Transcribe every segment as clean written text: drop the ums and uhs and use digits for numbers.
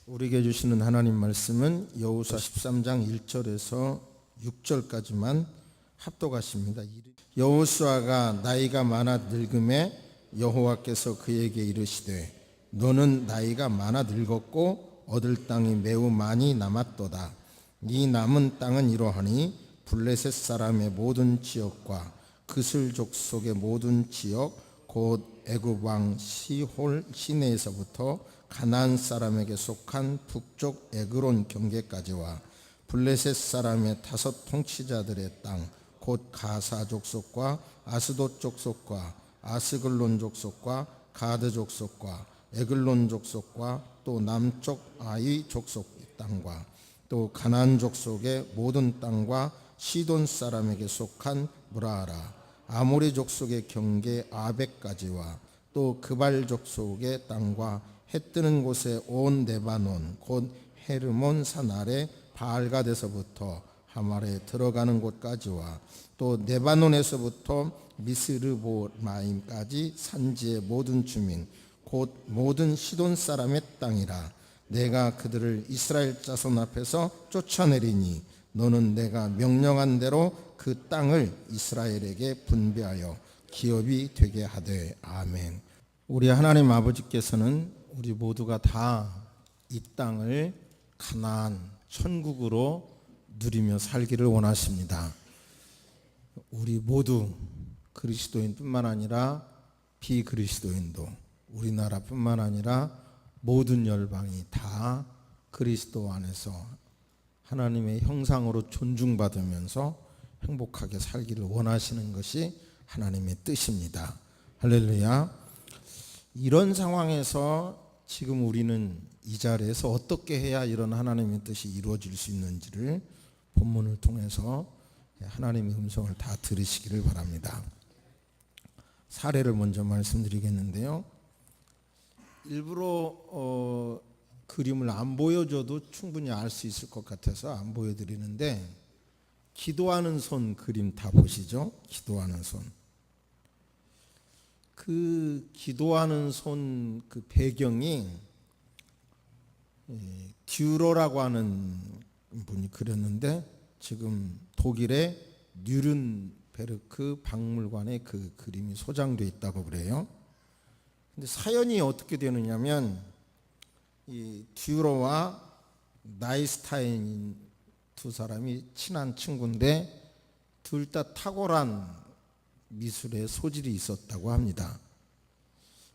우리에게 주시는 하나님 말씀은 여호수아 13장 1절에서 6절까지만 합독하십니다. 여호수아가 나이가 많아 늙음에 여호와께서 그에게 이르시되 너는 나이가 많아 늙었고 얻을 땅이 매우 많이 남았도다. 이 남은 땅은 이러하니 블레셋 사람의 모든 지역과 그슬 족속의 모든 지역 곧 애굽 왕 시홀 시내에서부터 가나안 사람에게 속한 북쪽 에그론 경계까지와 블레셋 사람의 5 통치자들의 땅 곧 가사 족속과 아스돗 족속과 아스글론 족속과 가드 족속과 에글론 족속과 또 남쪽 아이 족속 땅과 또 가나안 족속의 모든 땅과 시돈 사람에게 속한 무라라 아모리 족속의 경계 아벡까지와 또 그발 족속의 땅과 해 뜨는 곳에 온 레바논 곧 헤르몬 산 아래 바알갓에서부터 하말에 들어가는 곳까지와 또 레바논에서부터 미스르보마임까지 산지의 모든 주민 곧 모든 시돈 사람의 땅이라. 내가 그들을 이스라엘 자손 앞에서 쫓아내리니 너는 내가 명령한 대로 그 땅을 이스라엘에게 분배하여 기업이 되게 하되. 아멘. 우리 하나님 아버지께서는 우리 모두가 다 이 땅을 가나안 천국으로 누리며 살기를 원하십니다. 우리 모두 그리스도인뿐만 아니라 비그리스도인도 우리나라뿐만 아니라 모든 열방이 다 그리스도 안에서 하나님의 형상으로 존중받으면서 행복하게 살기를 원하시는 것이 하나님의 뜻입니다. 할렐루야. 이런 상황에서 지금 우리는 이 자리에서 어떻게 해야 이런 하나님의 뜻이 이루어질 수 있는지를 본문을 통해서 하나님의 음성을 다 들으시기를 바랍니다. 사례를 먼저 말씀드리겠는데요. 일부러 그림을 안 보여줘도 충분히 알 수 있을 것 같아서 안 보여드리는데, 기도하는 손 그림 다 보시죠? 기도하는 손. 그 기도하는 손 그 배경이 듀러라고 하는 분이 그렸는데 지금 독일의 뉘른베르크 박물관에 그 그림이 소장되어 있다고 그래요. 근데 사연이 어떻게 되느냐면 이 듀러와 나이스타인 두 사람이 친한 친구인데 둘 다 탁월한 미술의 소질이 있었다고 합니다.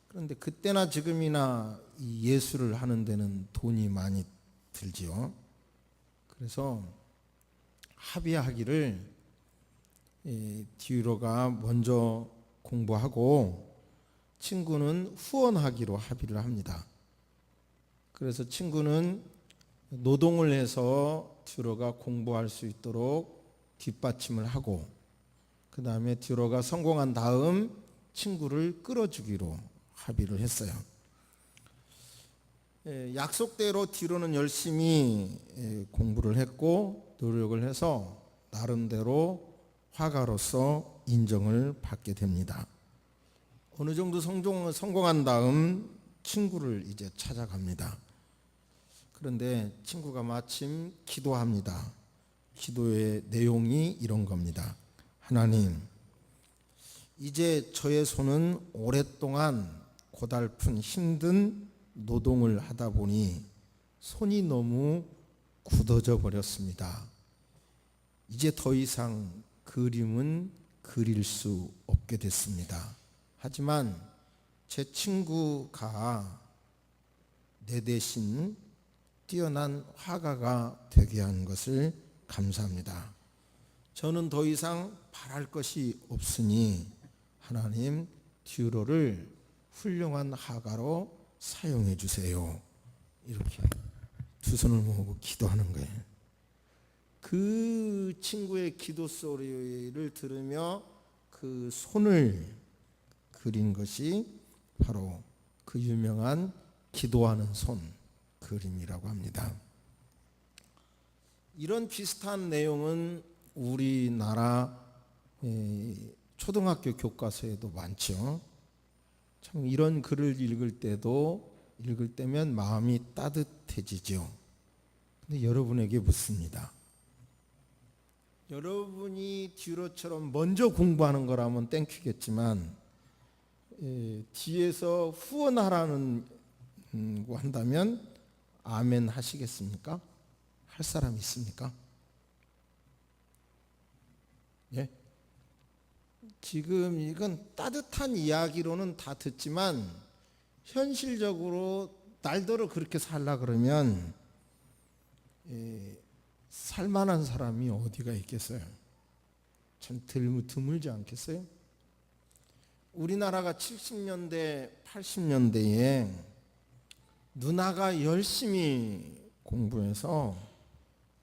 그런데 그때나 지금이나 이 예술을 하는 데는 돈이 많이 들지요. 그래서 합의하기를 듀러가 먼저 공부하고 친구는 후원하기로 합의를 합니다. 그래서 친구는 노동을 해서 듀러가 공부할 수 있도록 뒷받침을 하고, 그 다음에 듀러가 성공한 다음 친구를 끌어주기로 합의를 했어요. 약속대로 듀러는 열심히 공부를 했고 노력을 해서 나름대로 화가로서 인정을 받게 됩니다. 어느 정도 성공한 다음 친구를 이제 찾아갑니다. 그런데 친구가 마침 기도합니다. 기도의 내용이 이런 겁니다. 하나님, 이제 저의 손은 오랫동안 고달픈 힘든 노동을 하다 보니 손이 너무 굳어져 버렸습니다. 이제 더 이상 그림은 그릴 수 없게 됐습니다. 하지만 제 친구가 내 대신 뛰어난 화가가 되게 한 것을 감사합니다. 저는 더 이상 바랄 것이 없으니 하나님 듀러를 훌륭한 화가로 사용해 주세요. 이렇게 두 손을 모으고 기도하는 거예요. 그 친구의 기도 소리를 들으며 그 손을 그린 것이 바로 그 유명한 기도하는 손 그림이라고 합니다. 이런 비슷한 내용은 우리나라 초등학교 교과서에도 많죠. 참 이런 글을 읽을 때도 읽을 때면 마음이 따뜻해지죠. 근데 여러분에게 묻습니다. 여러분이 뒤로처럼 먼저 공부하는 거라면 땡큐겠지만 뒤에서 후원하라는 거 한다면 아멘 하시겠습니까? 할 사람 있습니까? 예? 지금 이건 따뜻한 이야기로는 다 듣지만 현실적으로 날더러 그렇게 살라 그러면 살만한 사람이 어디가 있겠어요? 참 드물지 않겠어요? 우리나라가 70년대, 80년대에 누나가 열심히 공부해서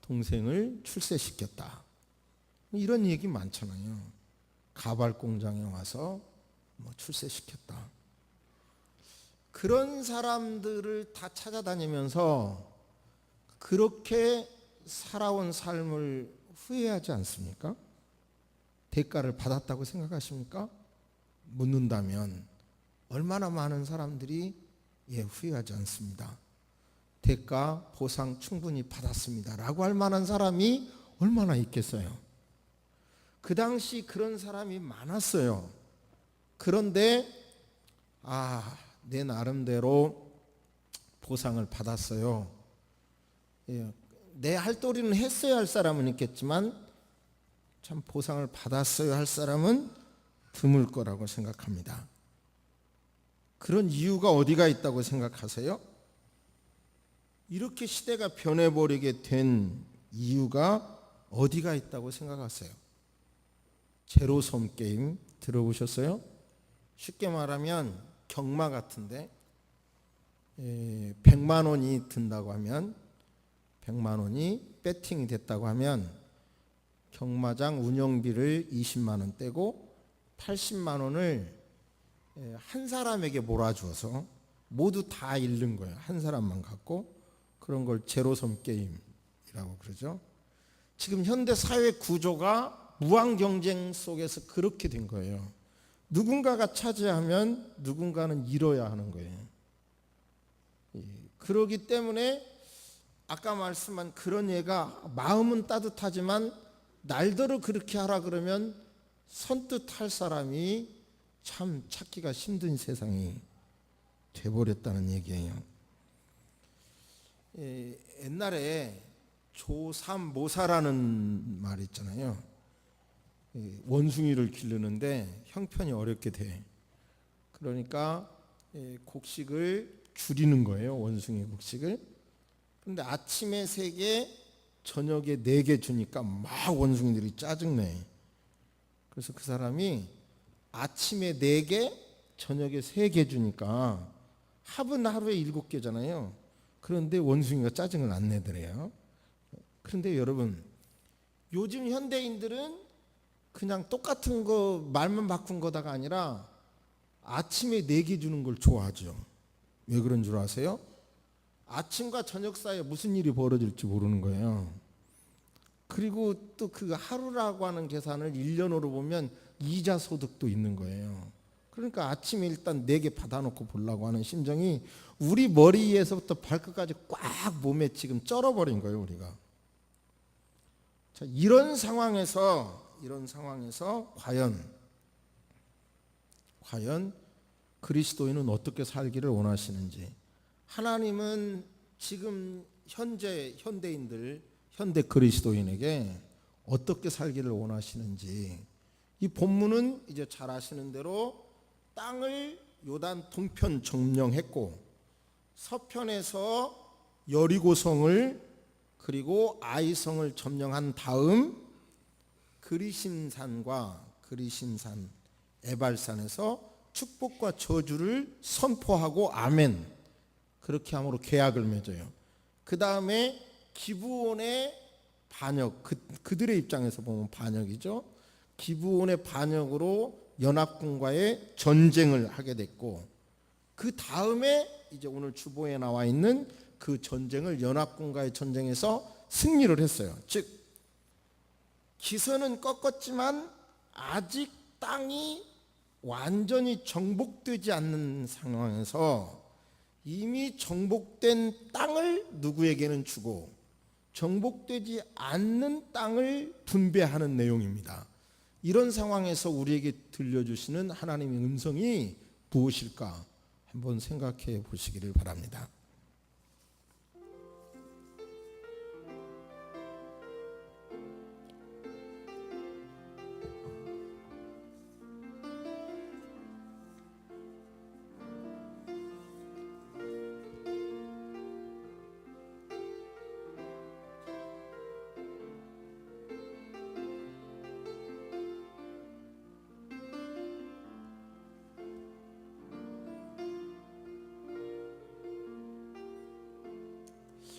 동생을 출세시켰다. 이런 얘기 많잖아요. 가발 공장에 와서 출세시켰다. 그런 사람들을 다 찾아다니면서 그렇게 살아온 삶을 후회하지 않습니까? 대가를 받았다고 생각하십니까? 묻는다면 얼마나 많은 사람들이 후회하지 않습니다. 대가 보상 충분히 받았습니다 라고 할 만한 사람이 얼마나 있겠어요? 그 당시 그런 사람이 많았어요. 그런데 내 나름대로 보상을 받았어요. 내 할 도리는 했어야 할 사람은 있겠지만 참 보상을 받았어야 할 사람은 드물 거라고 생각합니다. 그런 이유가 어디가 있다고 생각하세요? 이렇게 시대가 변해버리게 된 이유가 어디가 있다고 생각하세요? 제로섬 게임 들어보셨어요? 쉽게 말하면 경마 같은데 100만 원이 든다고 하면 100만 원이 배팅이 됐다고 하면 경마장 운영비를 20만 원 떼고 80만 원을 한 사람에게 몰아주어서 모두 다 잃는 거예요. 한 사람만 갖고. 그런 걸 제로섬 게임이라고 그러죠. 지금 현대 사회 구조가 무한 경쟁 속에서 그렇게 된 거예요. 누군가가 차지하면 누군가는 잃어야 하는 거예요. 그러기 때문에 아까 말씀한 그런 애가 마음은 따뜻하지만 날더러 그렇게 하라 그러면 선뜻 할 사람이 참 찾기가 힘든 세상이 돼버렸다는 얘기예요. 옛날에 조삼모사라는 말이 있잖아요. 원숭이를 기르는데 형편이 어렵게 돼. 그러니까 곡식을 줄이는 거예요. 원숭이 곡식을. 그런데 아침에 3개, 저녁에 4개 주니까 막 원숭이들이 짜증내. 그래서 그 사람이 아침에 4개, 저녁에 3개 주니까 합은 하루에 7개잖아요. 그런데 원숭이가 짜증을 안 내더래요. 그런데 여러분, 요즘 현대인들은 그냥 똑같은 거 말만 바꾼 거다가 아니라 아침에 4개 주는 걸 좋아하죠. 왜 그런 줄 아세요? 아침과 저녁 사이에 무슨 일이 벌어질지 모르는 거예요. 그리고 또 그 하루라고 하는 계산을 1년으로 보면 이자 소득도 있는 거예요. 그러니까 아침에 일단 4개 받아놓고 보려고 하는 심정이 우리 머리에서부터 발끝까지 꽉 몸에 지금 쩔어버린 거예요, 우리가. 자, 이런 상황에서 과연 그리스도인은 어떻게 살기를 원하시는지, 하나님은 지금 현대인들, 현대 그리스도인에게 어떻게 살기를 원하시는지, 이 본문은 이제 잘 아시는 대로 땅을 요단 동편 점령했고 서편에서 여리고성을 그리고 아이성을 점령한 다음 그리심산 에발산에서 축복과 저주를 선포하고 아멘 그렇게 함으로 계약을 맺어요. 그 다음에 기브온의 반역, 그들의 입장에서 보면 반역이죠. 기브온의 반역으로 연합군과의 전쟁을 하게 됐고, 그 다음에 이제 오늘 주보에 나와 있는 그 전쟁을 연합군과의 전쟁에서 승리를 했어요. 즉 기선은 꺾었지만 아직 땅이 완전히 정복되지 않는 상황에서 이미 정복된 땅을 누구에게는 주고 정복되지 않는 땅을 분배하는 내용입니다. 이런 상황에서 우리에게 들려주시는 하나님의 음성이 무엇일까 한번 생각해 보시기를 바랍니다.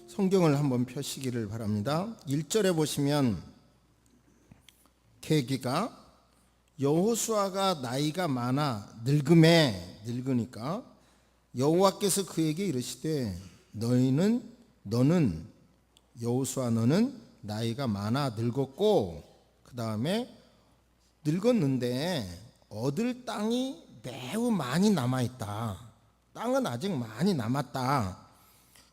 성경을 한번 펴시기를 바랍니다. 1절에 보시면 계기가 여호수아가 나이가 많아 늙으니까 여호와께서 그에게 이르시되 너는 여호수아 너는 나이가 많아 늙었고 그 다음에 늙었는데 얻을 땅이 매우 많이 남아있다. 땅은 아직 많이 남았다.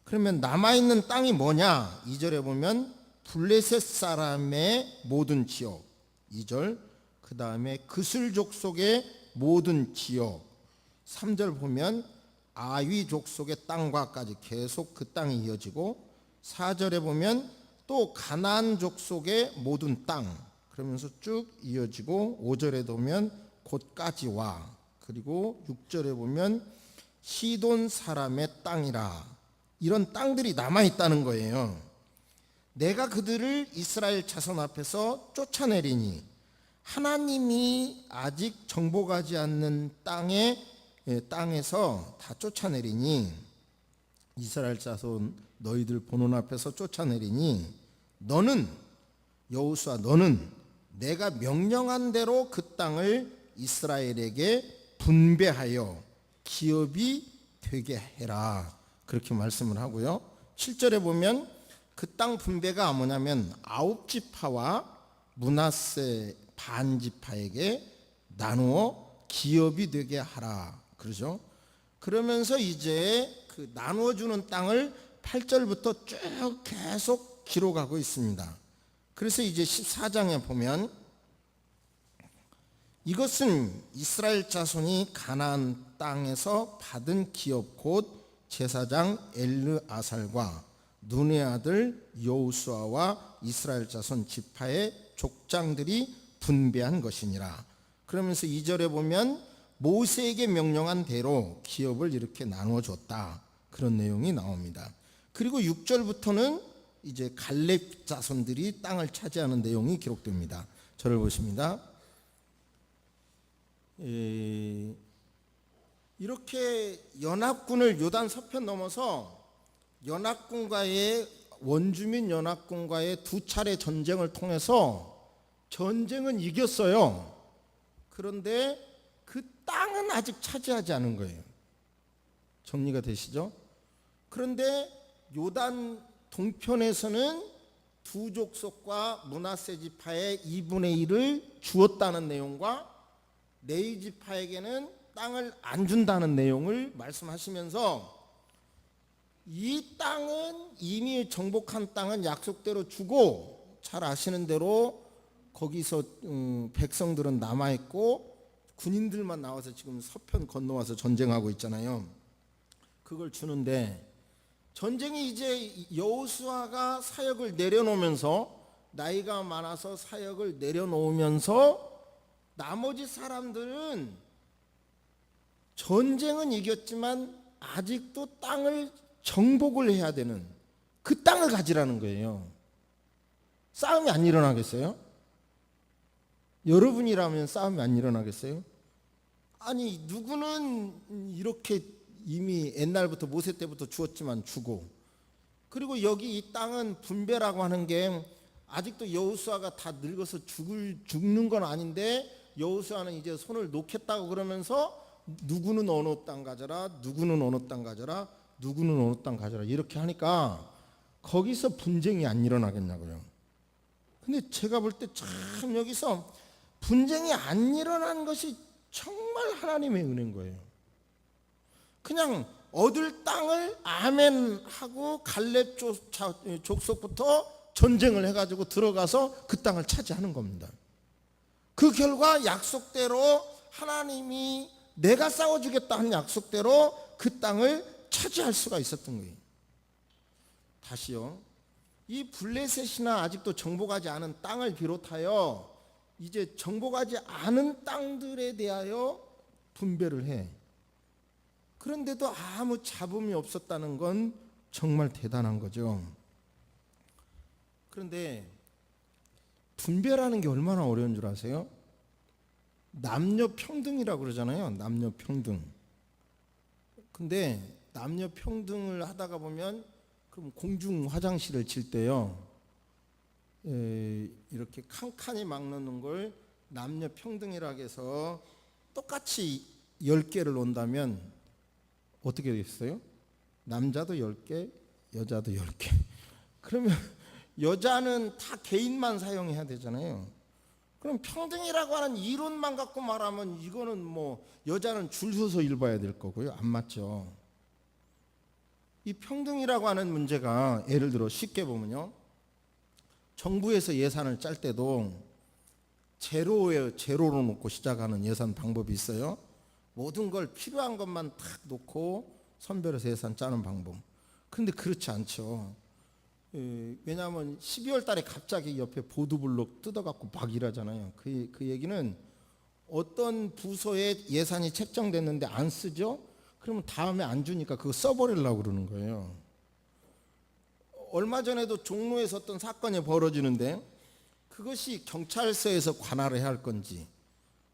그러면 남아있는 땅이 뭐냐? 2절에 보면 블레셋 사람의 모든 지역 2절, 그 다음에 그슬 족속의 모든 지역 3절 보면 아위 족속의 땅과까지 계속 그 땅이 이어지고 4절에 보면 또 가나안 족속의 모든 땅 그러면서 쭉 이어지고 5절에 보면 곧까지와 그리고 6절에 보면 시돈 사람의 땅이라 이런 땅들이 남아있다는 거예요. 내가 그들을 이스라엘 자손 앞에서 쫓아내리니 하나님이 아직 정복하지 않는 땅에서 다 쫓아내리니 이스라엘 자손 너희들 본원 앞에서 쫓아내리니 너는 여호수아 너는 내가 명령한 대로 그 땅을 이스라엘에게 분배하여 기업이 되게 해라. 그렇게 말씀을 하고요. 7절에 보면 그 땅 분배가 뭐냐면 9지파와 므낫세 반지파에게 나누어 기업이 되게 하라. 그러죠. 그러면서 이제 그 나누어주는 땅을 8절부터 쭉 계속 기록하고 있습니다. 그래서 이제 14장에 보면 이것은 이스라엘 자손이 가나안 땅에서 받은 기업 곧 제사장 엘르아살과 눈의 아들 여호수아와 이스라엘 자손 지파의 족장들이 분배한 것이니라. 그러면서 2절에 보면 모세에게 명령한 대로 기업을 이렇게 나누어 줬다. 그런 내용이 나옵니다. 그리고 6절부터는 이제 갈렙 자손들이 땅을 차지하는 내용이 기록됩니다. 저를 보십니다. 이렇게 연합군을 요단 서편 넘어서 원주민 연합군과의 두 차례 전쟁을 통해서 전쟁은 이겼어요. 그런데 그 땅은 아직 차지하지 않은 거예요. 정리가 되시죠? 그런데 요단 동편에서는 두 족속과 므낫세 지파의 2분의 1을 주었다는 내용과 레위 지파에게는 땅을 안 준다는 내용을 말씀하시면서 이 땅은 이미 정복한 땅은 약속대로 주고 잘 아시는 대로 거기서 백성들은 남아있고 군인들만 나와서 지금 서편 건너와서 전쟁하고 있잖아요. 그걸 주는데 전쟁이 이제 여호수아가 사역을 내려놓으면서 나이가 많아서 사역을 내려놓으면서 나머지 사람들은 전쟁은 이겼지만 아직도 땅을 정복을 해야 되는 그 땅을 가지라는 거예요. 싸움이 안 일어나겠어요? 여러분이라면 싸움이 안 일어나겠어요? 아니 누구는 이렇게 이미 옛날부터 모세 때부터 주었지만 주고 그리고 여기 이 땅은 분배라고 하는 게 아직도 여호수아가 다 늙어서 죽는 건 아닌데 여호수아는 이제 손을 놓겠다고 그러면서 누구는 어느 땅 가져라 누구는 어느 땅 가져라 누구는 어느 땅 가져라 이렇게 하니까 거기서 분쟁이 안 일어나겠냐고요. 근데 제가 볼 때 참 여기서 분쟁이 안 일어난 것이 정말 하나님의 은혜인 거예요. 그냥 얻을 땅을 아멘하고 갈렙 족속부터 전쟁을 해가지고 들어가서 그 땅을 차지하는 겁니다. 그 결과 약속대로 하나님이 내가 싸워주겠다 한 약속대로 그 땅을 차지할 수가 있었던 거예요. 다시요. 이 블레셋이나 아직도 정복하지 않은 땅을 비롯하여 이제 정복하지 않은 땅들에 대하여 분배를 해. 그런데도 아무 잡음이 없었다는 건 정말 대단한 거죠. 그런데 분배라는 게 얼마나 어려운 줄 아세요? 남녀 평등이라고 그러잖아요. 남녀 평등. 근데 남녀 평등을 하다가 보면 그럼 공중 화장실을 칠 때요, 이렇게 칸칸이 막는 걸 남녀 평등이라고 해서 똑같이 10개를 놓는다면 어떻게 되겠어요? 남자도 10개, 여자도 10개. 그러면 여자는 다 개인만 사용해야 되잖아요. 그럼 평등이라고 하는 이론만 갖고 말하면 이거는 뭐 여자는 줄 서서 읽어야 될 거고요. 안 맞죠. 이 평등이라고 하는 문제가 예를 들어 쉽게 보면요, 정부에서 예산을 짤 때도 제로로 놓고 시작하는 예산 방법이 있어요. 모든 걸 필요한 것만 탁 놓고 선별해서 예산 짜는 방법. 근데 그렇지 않죠. 왜냐하면 12월 달에 갑자기 옆에 보도블록 뜯어갖고 막 일하잖아요. 그 얘기는 어떤 부서에 예산이 책정됐는데 안 쓰죠? 그러면 다음에 안 주니까 그거 써버리려고 그러는 거예요. 얼마 전에도 종로에서 어떤 사건이 벌어지는데 그것이 경찰서에서 관할을 해야 할 건지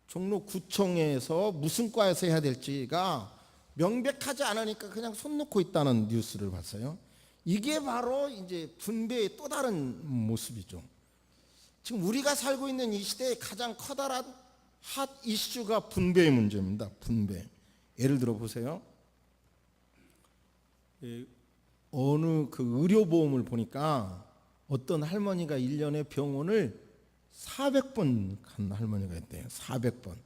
종로구청에서 무슨 과에서 해야 될지가 명백하지 않으니까 그냥 손 놓고 있다는 뉴스를 봤어요. 이게 바로 이제 분배의 또 다른 모습이죠. 지금 우리가 살고 있는 이 시대의 가장 커다란 핫 이슈가 분배의 문제입니다. 분배. 예를 들어 보세요. 어느 그 의료보험을 보니까 어떤 할머니가 1년에 병원을 400번 간 할머니가 있대요. 400번.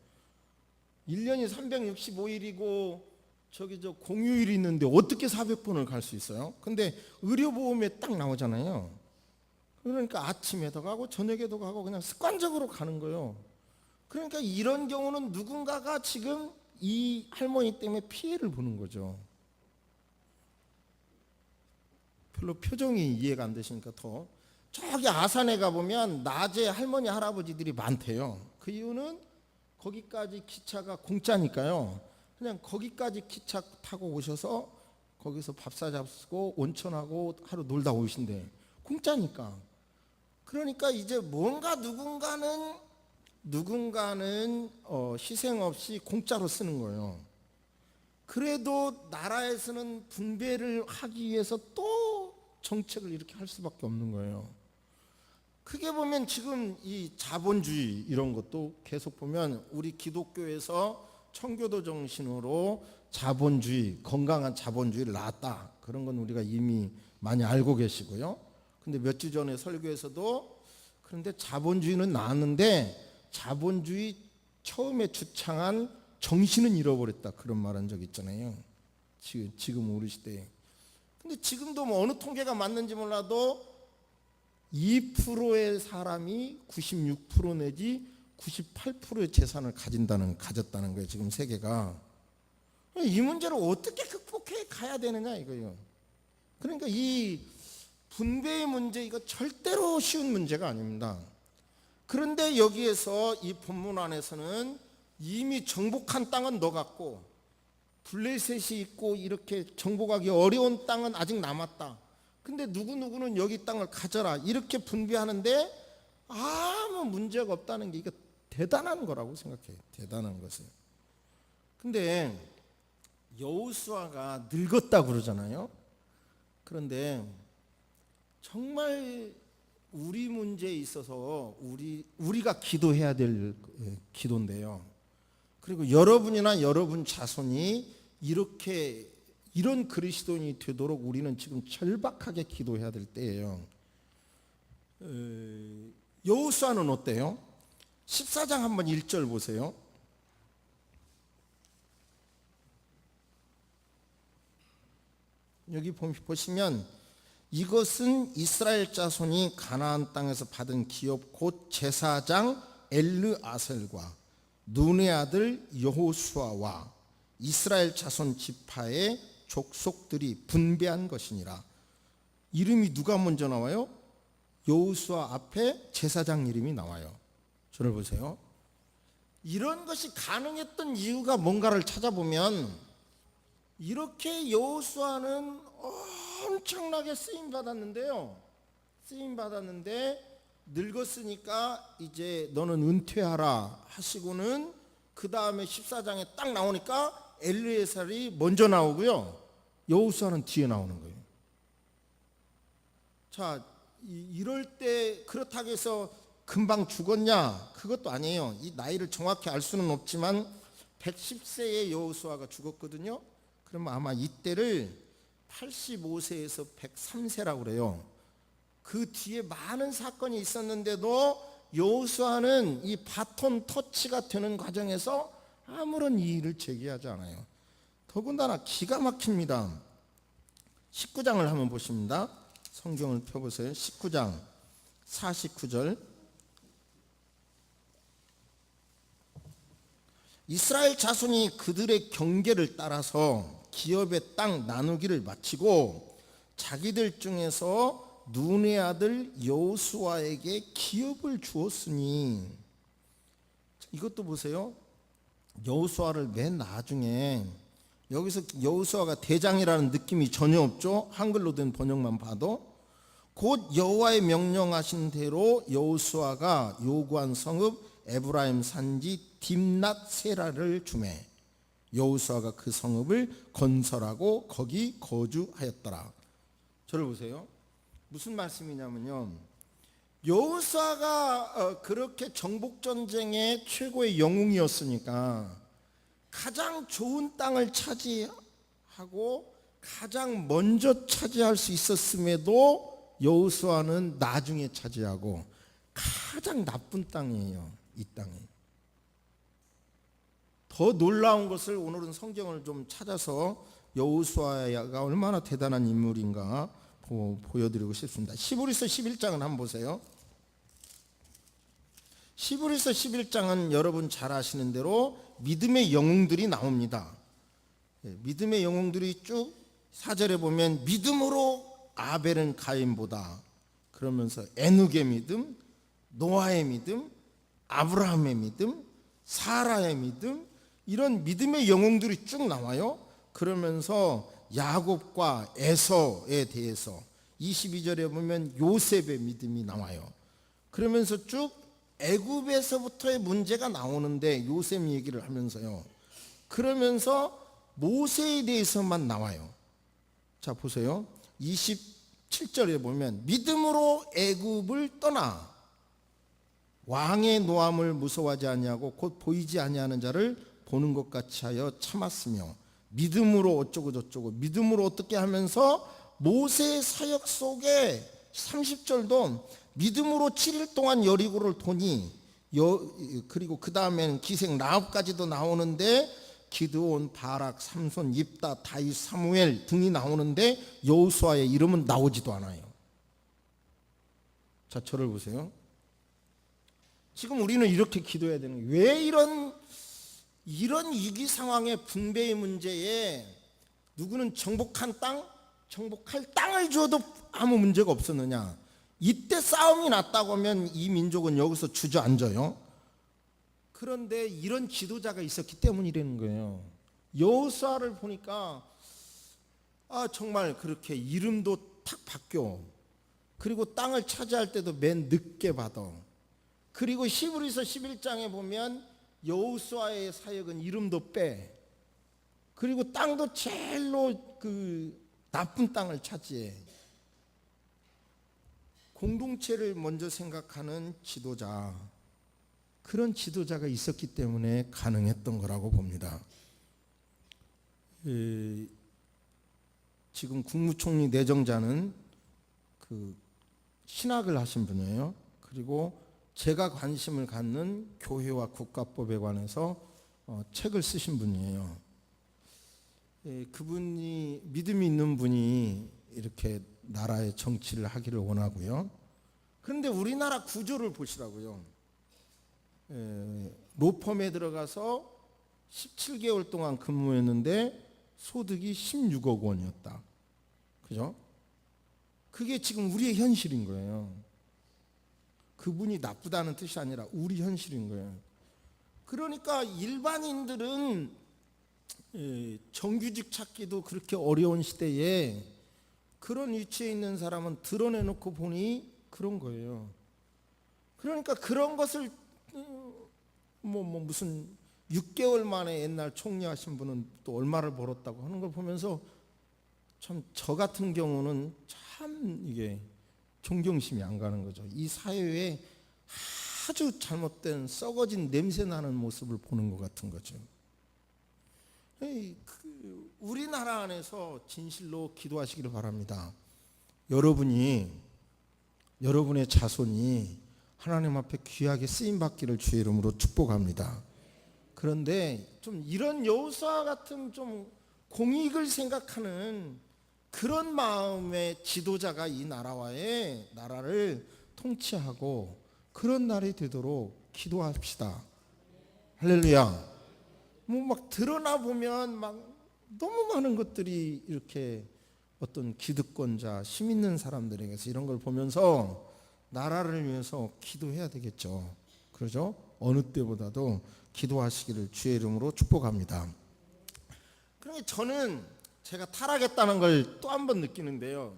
1년이 365일이고 저기 저 공휴일이 있는데 어떻게 400번을 갈 수 있어요? 근데 의료보험에 딱 나오잖아요. 그러니까 아침에도 가고 저녁에도 가고 그냥 습관적으로 가는 거예요. 그러니까 이런 경우는 누군가가 지금 이 할머니 때문에 피해를 보는 거죠. 별로 표정이 이해가 안 되시니까 더 저기 아산에 가보면 낮에 할머니 할아버지들이 많대요. 그 이유는 거기까지 기차가 공짜니까요. 그냥 거기까지 기차 타고 오셔서 거기서 밥사 잡수고 온천하고 하루 놀다 오신대. 공짜니까. 그러니까 이제 뭔가 누군가는 희생 없이 공짜로 쓰는 거예요. 그래도 나라에서는 분배를 하기 위해서 또 정책을 이렇게 할 수밖에 없는 거예요. 크게 보면 지금 이 자본주의 이런 것도 계속 보면 우리 기독교에서 청교도 정신으로 자본주의, 건강한 자본주의를 낳았다. 그런 건 우리가 이미 많이 알고 계시고요. 근데 몇 주 전에 설교에서도 그런데 자본주의는 나왔는데 자본주의 처음에 주창한 정신은 잃어버렸다. 그런 말 한 적 있잖아요. 지금 우리 시대에. 근데 지금도 뭐 어느 통계가 맞는지 몰라도 2%의 사람이 96% 내지 98%의 재산을 가졌다는 거예요. 지금 세계가. 이 문제를 어떻게 극복해 가야 되느냐 이거예요. 그러니까 이 분배의 문제 이거 절대로 쉬운 문제가 아닙니다. 그런데 여기에서 이 본문 안에서는 이미 정복한 땅은 너 같고 블레셋이 있고 이렇게 정복하기 어려운 땅은 아직 남았다. 근데 누구는 여기 땅을 가져라 이렇게 분배하는데 아무 문제가 없다는 게 이거 대단한 거라고 생각해요. 대단한 것을. 근데 여호수아가 늙었다 그러잖아요. 그런데 정말 우리 문제에 있어서 우리가 기도해야 될 기도인데요. 그리고 여러분이나 여러분 자손이 이런 그리스도인이 되도록 우리는 지금 절박하게 기도해야 될 때예요. 여호수아는 어때요? 14장 한번 1절 보세요. 여기 보시면 이것은 이스라엘 자손이 가나안 땅에서 받은 기업 곧 제사장 엘르아셀과 눈의 아들 여호수아와 이스라엘 자손 지파의 족속들이 분배한 것이니라. 이름이 누가 먼저 나와요? 여호수아 앞에 제사장 이름이 나와요. 저를 보세요. 이런 것이 가능했던 이유가 뭔가를 찾아보면 이렇게 여호수아는 엄청나게 쓰임 받았는데요. 쓰임 받았는데 늙었으니까 이제 너는 은퇴하라 하시고는 그 다음에 14장에 딱 나오니까 엘르에살이 먼저 나오고요. 여호수아는 뒤에 나오는 거예요. 자, 이럴 때 그렇다고 해서 금방 죽었냐? 그것도 아니에요. 이 나이를 정확히 알 수는 없지만 110세에 여호수아가 죽었거든요. 그러면 아마 이때를 85세에서 103세라고 그래요. 그 뒤에 많은 사건이 있었는데도 여호수아는 이 바톤 터치가 되는 과정에서 아무런 이의를 제기하지 않아요. 더군다나 기가 막힙니다. 19장을 한번 보십니다. 성경을 펴보세요. 19장 49절. 이스라엘 자손이 그들의 경계를 따라서 기업의 땅 나누기를 마치고 자기들 중에서 눈의 아들 여호수아에게 기업을 주었으니, 이것도 보세요. 여호수아를 맨 나중에, 여기서 여호수아가 대장이라는 느낌이 전혀 없죠. 한글로 된 번역만 봐도. 곧 여호와의 명령하신 대로 여호수아가 요구한 성읍 에브라임 산지 딥낫 세라를 주매 여호수아가 그 성읍을 건설하고 거기 거주하였더라. 저를 보세요. 무슨 말씀이냐면요, 여호수아가 그렇게 정복전쟁의 최고의 영웅이었으니까 가장 좋은 땅을 차지하고 가장 먼저 차지할 수 있었음에도 여호수아는 나중에 차지하고 가장 나쁜 땅이에요. 이 땅이. 더 놀라운 것을 오늘은 성경을 좀 찾아서 여호수아가 얼마나 대단한 인물인가 보여드리고 싶습니다. 시브리서 11장을 한번 보세요. 시브리서 11장은 여러분 잘 아시는 대로 믿음의 영웅들이 나옵니다. 믿음의 영웅들이 쭉 4절에 보면 믿음으로 아벨은 가인보다, 그러면서 에녹의 믿음, 노아의 믿음, 아브라함의 믿음, 사라의 믿음, 이런 믿음의 영웅들이 쭉 나와요. 그러면서 야곱과 에서에 대해서 22절에 보면 요셉의 믿음이 나와요. 그러면서 쭉 애굽에서부터의 문제가 나오는데 요셉 얘기를 하면서요. 그러면서 모세에 대해서만 나와요. 자, 보세요. 27절에 보면 믿음으로 애굽을 떠나 왕의 노함을 무서워하지 아니하고 곧 보이지 아니하는 자를 보는 것 같이 하여 참았으며, 믿음으로 어쩌고 저쩌고 믿음으로 어떻게 하면서 모세의 사역 속에 30절도 믿음으로 7일 동안 여리고를 도니, 그리고 그 다음에는 기생 라합까지도 나오는데 기드온, 바락, 삼손, 옙다, 다윗, 사무엘 등이 나오는데 여호수아의 이름은 나오지도 않아요. 자, 저를 보세요. 지금 우리는 이렇게 기도해야 되는 거예요. 왜 이런 위기 상황의 분배의 문제에 누구는 정복한 땅, 정복할 땅을 줘도 아무 문제가 없었느냐? 이때 싸움이 났다고 하면 이 민족은 여기서 주저앉아요. 그런데 이런 지도자가 있었기 때문이라는 거예요. 여호수아를 보니까 정말 그렇게 이름도 탁 바뀌어. 그리고 땅을 차지할 때도 맨 늦게 받아. 그리고 히브리서 11장에 보면 여호수아의 사역은 이름도 빼. 그리고 땅도 제일로 그 나쁜 땅을 차지해. 공동체를 먼저 생각하는 지도자, 그런 지도자가 있었기 때문에 가능했던 거라고 봅니다. 지금 국무총리 내정자는 그 신학을 하신 분이에요. 그리고 제가 관심을 갖는 교회와 국가법에 관해서 책을 쓰신 분이에요. 그분이 믿음이 있는 분이 이렇게 나라의 정치를 하기를 원하고요. 그런데 우리나라 구조를 보시라고요. 로펌에 들어가서 17개월 동안 근무했는데 소득이 16억 원이었다. 그죠? 그게 지금 우리의 현실인 거예요. 그분이 나쁘다는 뜻이 아니라 우리 현실인 거예요. 그러니까 일반인들은 정규직 찾기도 그렇게 어려운 시대에 그런 위치에 있는 사람은 드러내놓고 보니 그런 거예요. 그러니까 그런 것을 무슨 6개월 만에 옛날 총리하신 분은 또 얼마를 벌었다고 하는 걸 보면서 참 저 같은 경우는 참 이게 존경심이 안 가는 거죠. 이 사회에 아주 잘못된 썩어진 냄새 나는 모습을 보는 것 같은 거죠. 우리나라 안에서 진실로 기도하시기를 바랍니다. 여러분의 자손이 하나님 앞에 귀하게 쓰임 받기를 주의 이름으로 축복합니다. 그런데 좀 이런 여호수아 같은 좀 공익을 생각하는 그런 마음의 지도자가 이 나라를 통치하고 그런 날이 되도록 기도합시다. 할렐루야. 막 드러나 보면 막 너무 많은 것들이 이렇게 어떤 기득권자, 힘 있는 사람들에게서 이런 걸 보면서 나라를 위해서 기도해야 되겠죠. 그러죠? 어느 때보다도 기도하시기를 주의 이름으로 축복합니다. 그러니 저는 제가 타락했다는 걸 또 한 번 느끼는데요.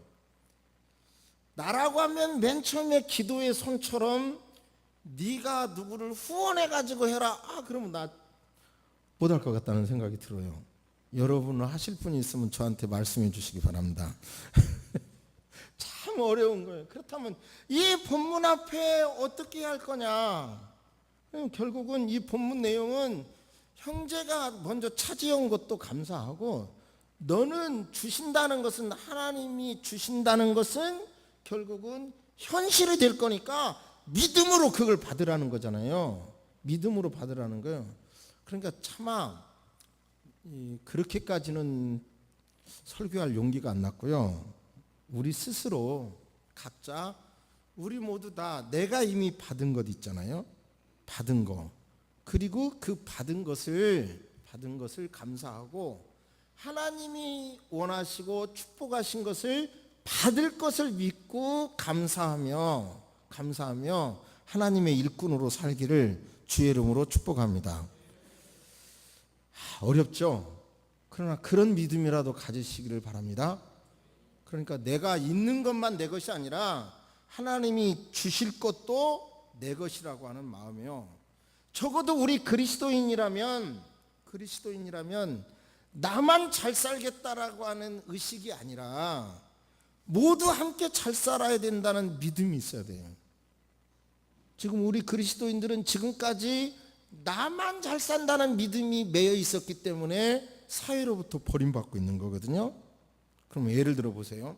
나라고 하면 맨 처음에 기도의 손처럼 네가 누구를 후원해 가지고 해라. 그러면 나 못할 것 같다는 생각이 들어요. 여러분은 하실 분이 있으면 저한테 말씀해 주시기 바랍니다. 참 어려운 거예요. 그렇다면 이 본문 앞에 어떻게 할 거냐? 결국은 이 본문 내용은 형제가 먼저 차지한 것도 감사하고 너는 주신다는 것은 하나님이 주신다는 것은 결국은 현실이 될 거니까 믿음으로 그걸 받으라는 거잖아요. 믿음으로 받으라는 거예요. 그러니까 차마 그렇게까지는 설교할 용기가 안 났고요. 우리 스스로 각자 우리 모두 다 내가 이미 받은 것 있잖아요. 받은 거. 그리고 그 받은 것을 감사하고 하나님이 원하시고 축복하신 것을 받을 것을 믿고 감사하며 하나님의 일꾼으로 살기를 주의 이름으로 축복합니다. 어렵죠? 그러나 그런 믿음이라도 가지시기를 바랍니다. 그러니까 내가 있는 것만 내 것이 아니라 하나님이 주실 것도 내 것이라고 하는 마음이요. 적어도 우리 그리스도인이라면 나만 잘 살겠다라고 하는 의식이 아니라 모두 함께 잘 살아야 된다는 믿음이 있어야 돼요. 지금 우리 그리스도인들은 지금까지 나만 잘 산다는 믿음이 매여 있었기 때문에 사회로부터 버림받고 있는 거거든요. 그럼 예를 들어 보세요.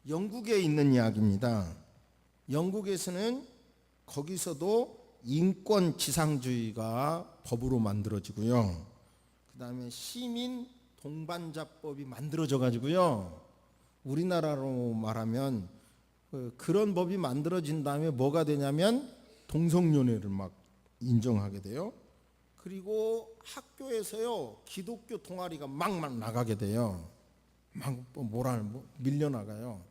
영국에 있는 이야기입니다. 영국에서는 거기서도 인권 지상주의가 법으로 만들어지고요. 그 다음에 시민 동반자법이 만들어져 가지고요. 우리나라로 말하면 그런 법이 만들어진 다음에 뭐가 되냐면 동성연애를 막 인정하게 돼요. 그리고 학교에서요 기독교 동아리가 막 나가게 돼요. 막 밀려나가요.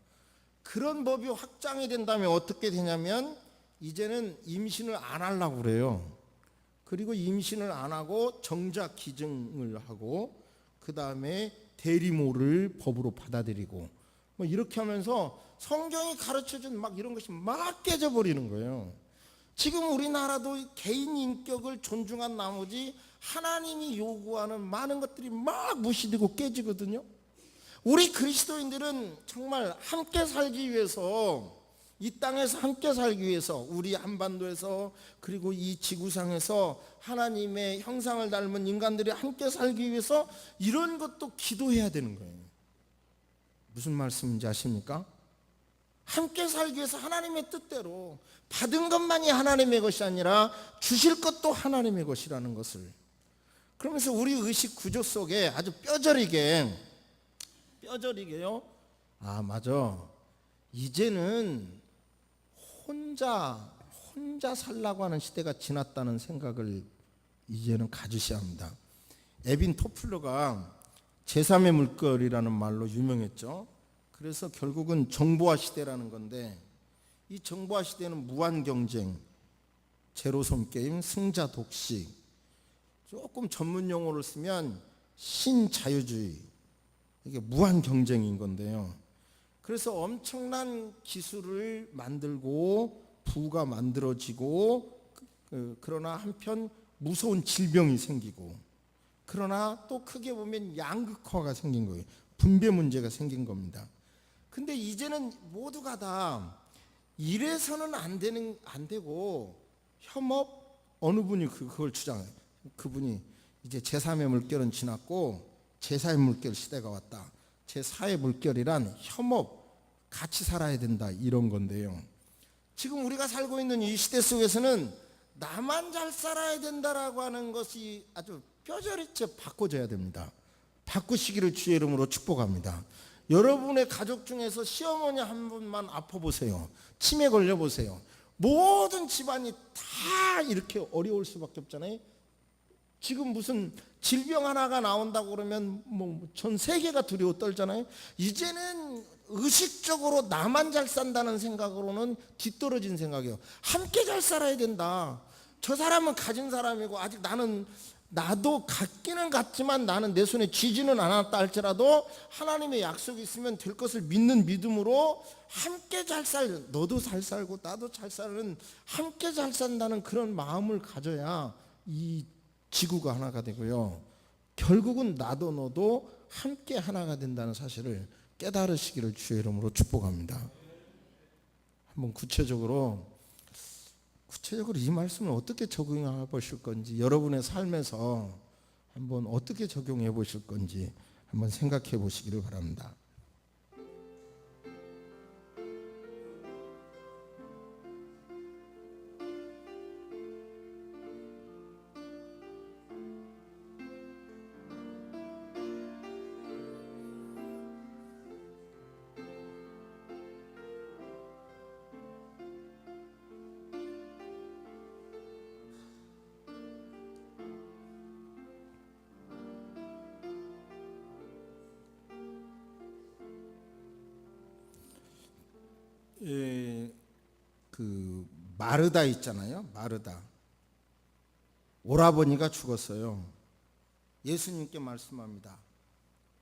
그런 법이 확장이 된 다음에 어떻게 되냐면 이제는 임신을 안 하려고 그래요. 그리고 임신을 안 하고 정자 기증을 하고 그 다음에 대리모를 법으로 받아들이고 이렇게 하면서 성경이 가르쳐준 막 이런 것이 막 깨져버리는 거예요. 지금 우리나라도 개인 인격을 존중한 나머지 하나님이 요구하는 많은 것들이 막 무시되고 깨지거든요. 우리 그리스도인들은 정말 함께 살기 위해서 이 땅에서 함께 살기 위해서 우리 한반도에서 그리고 이 지구상에서 하나님의 형상을 닮은 인간들이 함께 살기 위해서 이런 것도 기도해야 되는 거예요. 무슨 말씀인지 아십니까? 함께 살기 위해서 하나님의 뜻대로 받은 것만이 하나님의 것이 아니라 주실 것도 하나님의 것이라는 것을. 그러면서 우리 의식 구조 속에 아주 뼈저리게요. 아, 맞아. 이제는 혼자 살라고 하는 시대가 지났다는 생각을 이제는 가지셔야 합니다. 에빈 토플러가 제3의 물결이라는 말로 유명했죠. 그래서 결국은 정보화 시대라는 건데, 이 정보화 시대는 무한 경쟁, 제로섬 게임, 승자 독식, 조금 전문 용어를 쓰면 신자유주의, 이게 무한 경쟁인 건데요. 그래서 엄청난 기술을 만들고 부가 만들어지고, 그러나 한편 무서운 질병이 생기고, 그러나 또 크게 보면 양극화가 생긴 거예요. 분배 문제가 생긴 겁니다. 근데 이제는 모두가 다 이래서는 안 되고 협업, 어느 분이 그걸 주장해요. 그분이 이제 제3의 물결은 지났고 제4의 물결 시대가 왔다. 제4의 물결이란 협업, 같이 살아야 된다, 이런 건데요. 지금 우리가 살고 있는 이 시대 속에서는 나만 잘 살아야 된다라고 하는 것이 아주 뼈저리게 바꿔져야 됩니다. 바꾸시기를 주의 이름으로 축복합니다. 여러분의 가족 중에서 시어머니 한 분만 아파보세요. 치매 걸려보세요. 모든 집안이 다 이렇게 어려울 수밖에 없잖아요. 지금 무슨 질병 하나가 나온다고 그러면 뭐 전 세계가 두려워 떨잖아요. 이제는 의식적으로 나만 잘 산다는 생각으로는 뒤떨어진 생각이에요. 함께 잘 살아야 된다. 저 사람은 가진 사람이고 아직 나도 갖기는 갖지만 나는 내 손에 쥐지는 않았다 할지라도 하나님의 약속이 있으면 될 것을 믿는 믿음으로 함께 너도 잘 살고 나도 잘 사는, 함께 잘 산다는 그런 마음을 가져야 이 지구가 하나가 되고요. 결국은 나도 너도 함께 하나가 된다는 사실을 깨달으시기를 주의 이름으로 축복합니다. 한번 구체적으로 이 말씀을 어떻게 적용해 보실 건지, 여러분의 삶에서 한번 어떻게 적용해 보실 건지 한번 생각해 보시기를 바랍니다. 그 마르다 있잖아요. 마르다. 오라버니가 죽었어요. 예수님께 말씀합니다.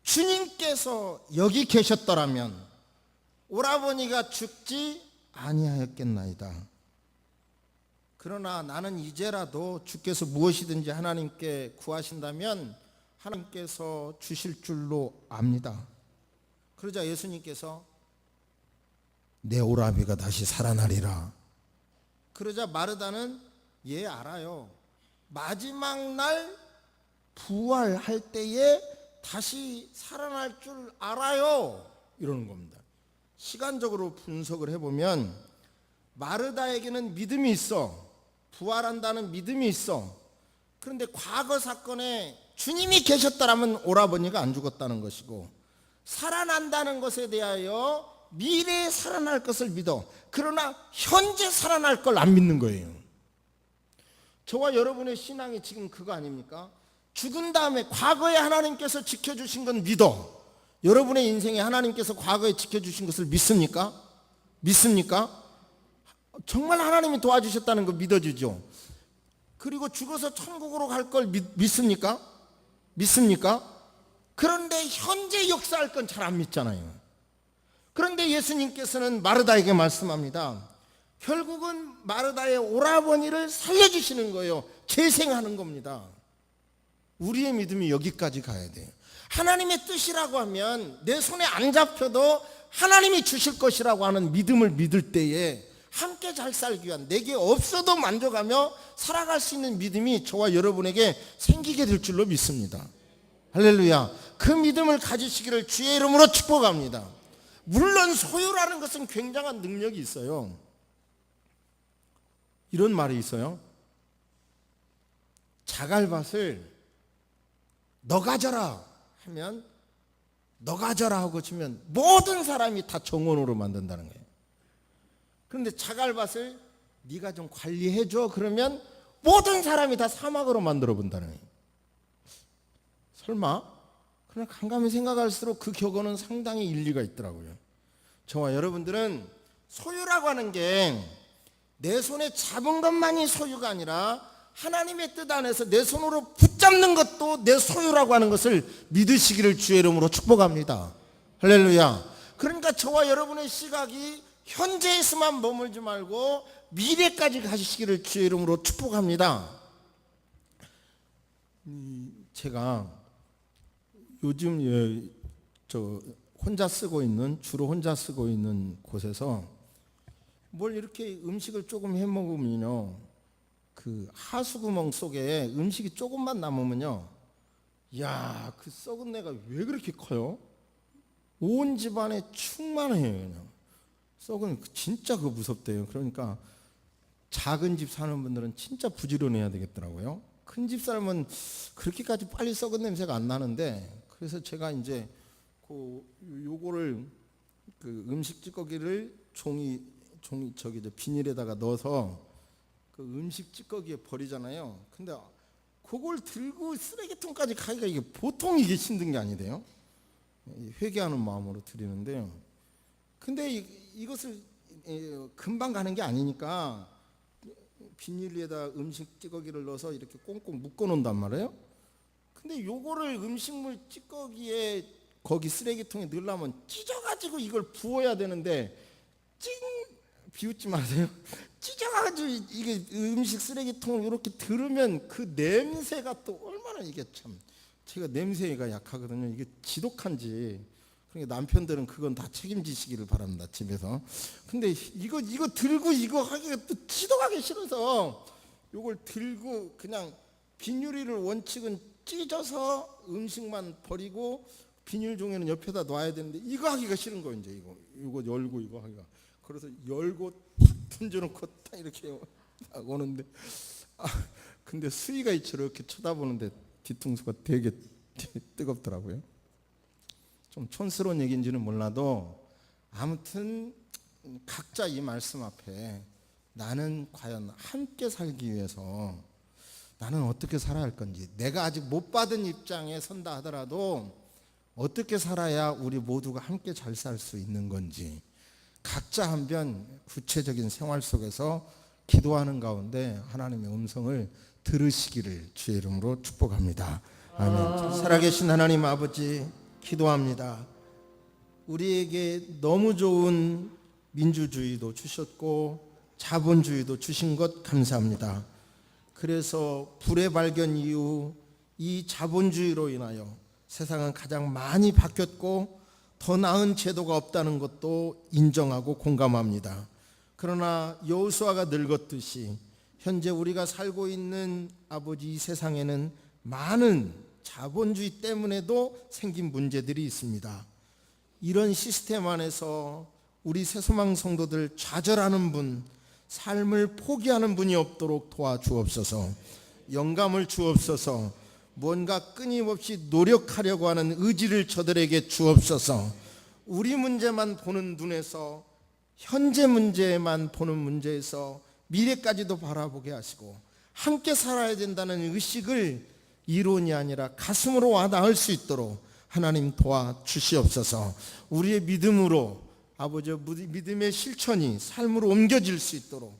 주님께서 여기 계셨더라면 오라버니가 죽지 아니하였겠나이다. 그러나 나는 이제라도 주께서 무엇이든지 하나님께 구하신다면 하나님께서 주실 줄로 압니다. 그러자 예수님께서 내 오라비가 다시 살아나리라. 그러자 마르다는 예, 알아요. 마지막 날 부활할 때에 다시 살아날 줄 알아요, 이러는 겁니다. 시간적으로 분석을 해보면 마르다에게는 믿음이 있어. 부활한다는 믿음이 있어. 그런데 과거 사건에 주님이 계셨더라면 오라버니가 안 죽었다는 것이고, 살아난다는 것에 대하여 미래에 살아날 것을 믿어. 그러나 현재 살아날 걸 안 믿는 거예요. 저와 여러분의 신앙이 지금 그거 아닙니까? 죽은 다음에 과거에 하나님께서 지켜주신 건 믿어. 여러분의 인생에 하나님께서 과거에 지켜주신 것을 믿습니까? 믿습니까? 정말 하나님이 도와주셨다는 거 믿어지죠. 그리고 죽어서 천국으로 갈 걸 믿습니까? 믿습니까? 그런데 현재 역사할 건 잘 안 믿잖아요. 그런데 예수님께서는 마르다에게 말씀합니다. 결국은 마르다의 오라버니를 살려주시는 거예요. 재생하는 겁니다. 우리의 믿음이 여기까지 가야 돼요. 하나님의 뜻이라고 하면 내 손에 안 잡혀도 하나님이 주실 것이라고 하는 믿음을 믿을 때에 함께 잘 살기 위한, 내게 없어도 만족하며 살아갈 수 있는 믿음이 저와 여러분에게 생기게 될 줄로 믿습니다. 할렐루야. 그 믿음을 가지시기를 주의 이름으로 축복합니다. 물론 소유라는 것은 굉장한 능력이 있어요. 이런 말이 있어요. 자갈밭을 너 가져라 하면 너 가져라 하고 주면 모든 사람이 다 정원으로 만든다는 거예요. 그런데 자갈밭을 네가 좀 관리해줘 그러면 모든 사람이 다 사막으로 만들어 본다는 거예요. 설마? 그러나 깜깜이 생각할수록 그 격언은 상당히 일리가 있더라고요. 저와 여러분들은 소유라고 하는 게 내 손에 잡은 것만이 소유가 아니라 하나님의 뜻 안에서 내 손으로 붙잡는 것도 내 소유라고 하는 것을 믿으시기를 주의 이름으로 축복합니다. 할렐루야. 그러니까 저와 여러분의 시각이 현재에서만 머물지 말고 미래까지 가시기를 주의 이름으로 축복합니다. 제가 요즘 주로 혼자 쓰고 있는 곳에서 뭘 이렇게 음식을 조금 해 먹으면요, 그 하수구멍 속에 음식이 조금만 남으면요, 야, 그 썩은 내가 왜 그렇게 커요? 온 집안에 충만해요. 그냥 썩은, 진짜 그거 무섭대요. 그러니까 작은 집 사는 분들은 진짜 부지런해야 되겠더라고요. 큰 집 살면 그렇게까지 빨리 썩은 냄새가 안 나는데, 그래서 제가 이제 요거를 그 음식 찌꺼기를 종이 비닐에다가 넣어서 그 음식 찌꺼기에 버리잖아요. 근데 그걸 들고 쓰레기통까지 가기가 이게 보통 이게 힘든 게 아니대요. 회개하는 마음으로 드리는데요. 근데 이것을 금방 가는 게 아니니까 비닐 위에다 음식 찌꺼기를 넣어서 이렇게 꽁꽁 묶어 놓는단 말이에요. 근데 요거를 음식물 찌꺼기에 거기 쓰레기통에 넣으려면 찢어가지고 이걸 부어야 되는데 비웃지 마세요. 찢어가지고 이게 음식 쓰레기통을 이렇게 들으면 그 냄새가 또 얼마나 이게 참, 제가 냄새가 약하거든요. 이게 지독한지. 그러니까 남편들은 그건 다 책임지시기를 바랍니다, 집에서. 근데 이거 들고 이거 하기가 또 지독하기 싫어서 이걸 들고 그냥 비닐을 원칙은 찢어서 음식만 버리고 비닐 종이는 옆에다 놔야 되는데 이거 하기가 싫은 거예요. 이제 이거 열고 이거 하기가. 그래서 열고 탁 던져놓고 딱 이렇게 오는데, 근데 수희가 저렇게 쳐다보는데 뒤통수가 되게 뜨겁더라고요. 좀 촌스러운 얘기인지는 몰라도 아무튼 각자 이 말씀 앞에 나는 과연 함께 살기 위해서 나는 어떻게 살아야 할 건지, 내가 아직 못 받은 입장에 선다 하더라도 어떻게 살아야 우리 모두가 함께 잘 살 수 있는 건지 각자 한번 구체적인 생활 속에서 기도하는 가운데 하나님의 음성을 들으시기를 주의 이름으로 축복합니다. 아멘. 살아계신 하나님 아버지, 기도합니다. 우리에게 너무 좋은 민주주의도 주셨고 자본주의도 주신 것 감사합니다. 그래서 불의 발견 이후 이 자본주의로 인하여 세상은 가장 많이 바뀌었고 더 나은 제도가 없다는 것도 인정하고 공감합니다. 그러나 여호수아가 늙었듯이 현재 우리가 살고 있는 아버지 이 세상에는 많은 자본주의 때문에도 생긴 문제들이 있습니다. 이런 시스템 안에서 우리 새소망 성도들 좌절하는 분, 삶을 포기하는 분이 없도록 도와주옵소서. 영감을 주옵소서. 뭔가 끊임없이 노력하려고 하는 의지를 저들에게 주옵소서. 우리 문제만 보는 눈에서, 현재 문제만 보는 문제에서 미래까지도 바라보게 하시고 함께 살아야 된다는 의식을 이론이 아니라 가슴으로 와닿을 수 있도록 하나님 도와주시옵소서. 우리의 믿음으로 아버지 믿음의 실천이 삶으로 옮겨질 수 있도록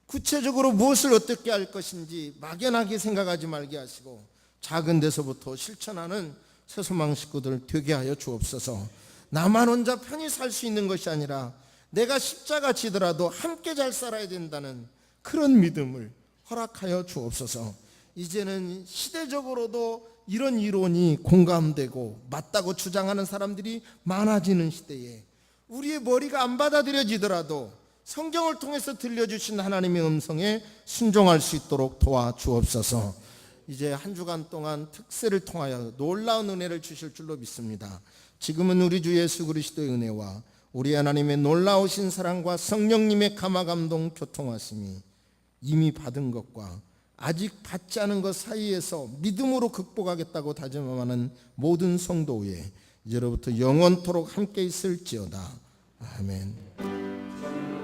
구체적으로 무엇을 어떻게 할 것인지 막연하게 생각하지 말게 하시고 작은 데서부터 실천하는 새소망 식구들 되게 하여 주옵소서. 나만 혼자 편히 살 수 있는 것이 아니라 내가 십자가 지더라도 함께 잘 살아야 된다는 그런 믿음을 허락하여 주옵소서. 이제는 시대적으로도 이런 이론이 공감되고 맞다고 주장하는 사람들이 많아지는 시대에 우리의 머리가 안 받아들여지더라도 성경을 통해서 들려주신 하나님의 음성에 순종할 수 있도록 도와주옵소서. 이제 한 주간 동안 특세를 통하여 놀라운 은혜를 주실 줄로 믿습니다. 지금은 우리 주 예수 그리스도의 은혜와 우리 하나님의 놀라우신 사랑과 성령님의 감화 감동 교통하심이 이미 받은 것과 아직 받지 않은 것 사이에서 믿음으로 극복하겠다고 다짐하는 모든 성도 위에 이제로부터 영원토록 함께 있을지어다. 아멘.